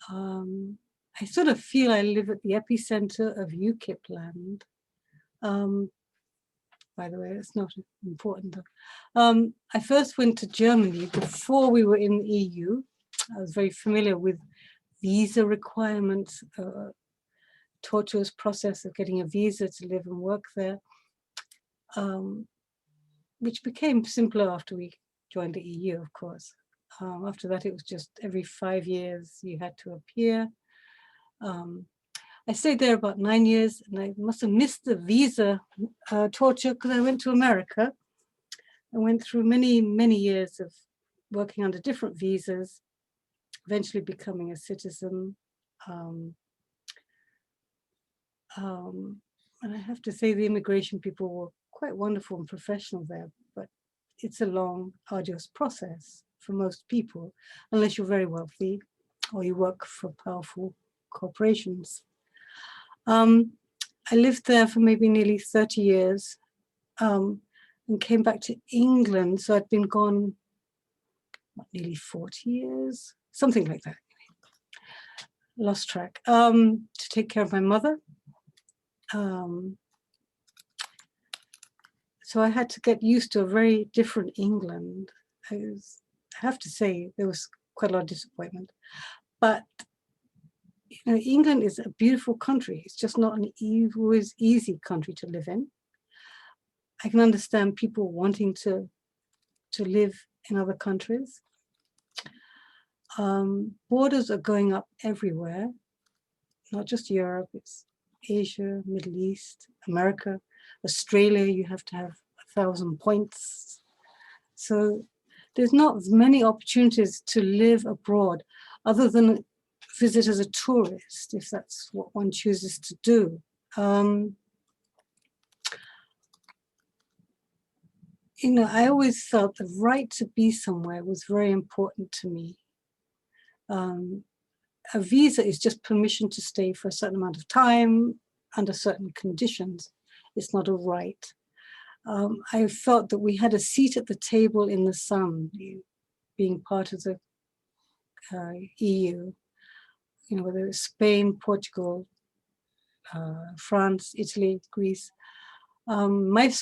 I sort of feel I live at the epicenter of UKIP land. By the way, it's not important though. I first went to Germany before we were in the EU. I was very familiar with visa requirements, tortuous process of getting a visa to live and work there, which became simpler after we joined the EU, of course. After that, it was just every 5 years you had to appear. I stayed there about 9 years, and I must have missed the visa torture because I went to America. I went through many, many years of working under different visas, eventually becoming a citizen. And I have to say the immigration people were quite wonderful and professional there, but it's a long, arduous process for most people, unless you're very wealthy or you work for powerful corporations. I lived there for maybe nearly 30 years and came back to England. So I'd been gone nearly 40 years, something like that. Lost track, to take care of my mother. So I had to get used to a very different England. I have to say, there was quite a lot of disappointment. But you know, England is a beautiful country. It's just not an always easy country to live in. I can understand people wanting to live in other countries. Borders are going up everywhere, not just Europe, it's Asia, Middle East, America, Australia, you have to have 1,000 points. So there's not many opportunities to live abroad other than visit as a tourist, if that's what one chooses to do. You know, I always felt the right to be somewhere was very important to me. A visa is just permission to stay for a certain amount of time under certain conditions. It's not a right. I felt that we had a seat at the table in the sun, being part of the EU, you know, whether it's Spain, Portugal, France, Italy, Greece. My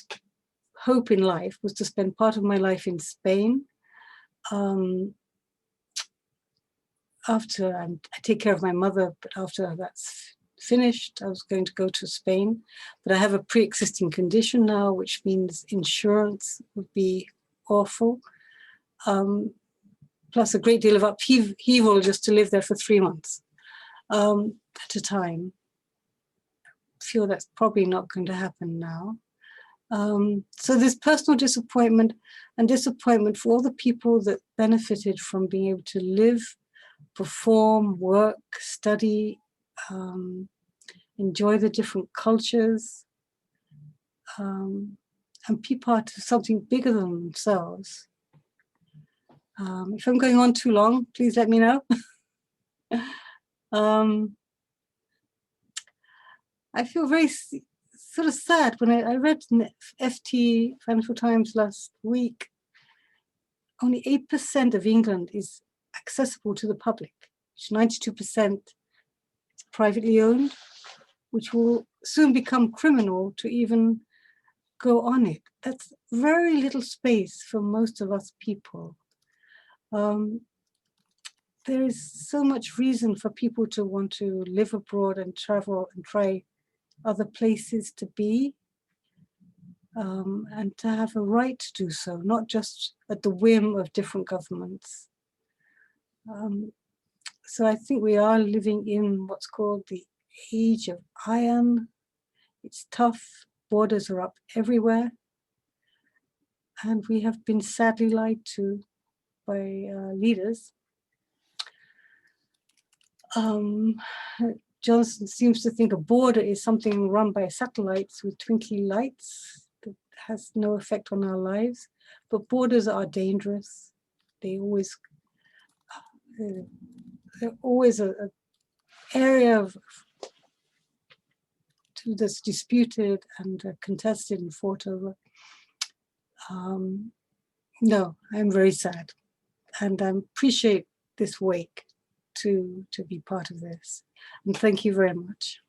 hope in life was to spend part of my life in Spain. After I take care of my mother, but after that's finished, I was going to go to Spain. But I have a pre-existing condition now, which means insurance would be awful. Plus a great deal of upheaval just to live there for 3 months at a time. I feel that's probably not going to happen now. So there's personal disappointment and disappointment for all the people that benefited from being able to live, perform, work, study, enjoy the different cultures, and be part of something bigger than themselves. If I'm going on too long, please let me know. I feel very sort of sad when I read FT, Financial Times, last week. Only 8% of England is accessible to the public, which 92% is privately owned, which will soon become criminal to even go on it. That's very little space for most of us people. There is so much reason for people to want to live abroad and travel and try other places to be, and to have a right to do so, not just at the whim of different governments. So I think we are living in what's called the age of iron. It's tough, borders are up everywhere, and we have been sadly lied to by leaders. Johnson seems to think a border is something run by satellites with twinkly lights that has no effect on our lives, but borders are dangerous. They're always an area that's disputed and contested and fought over. No, I'm very sad, and I appreciate this wake. to be part of this. And thank you very much.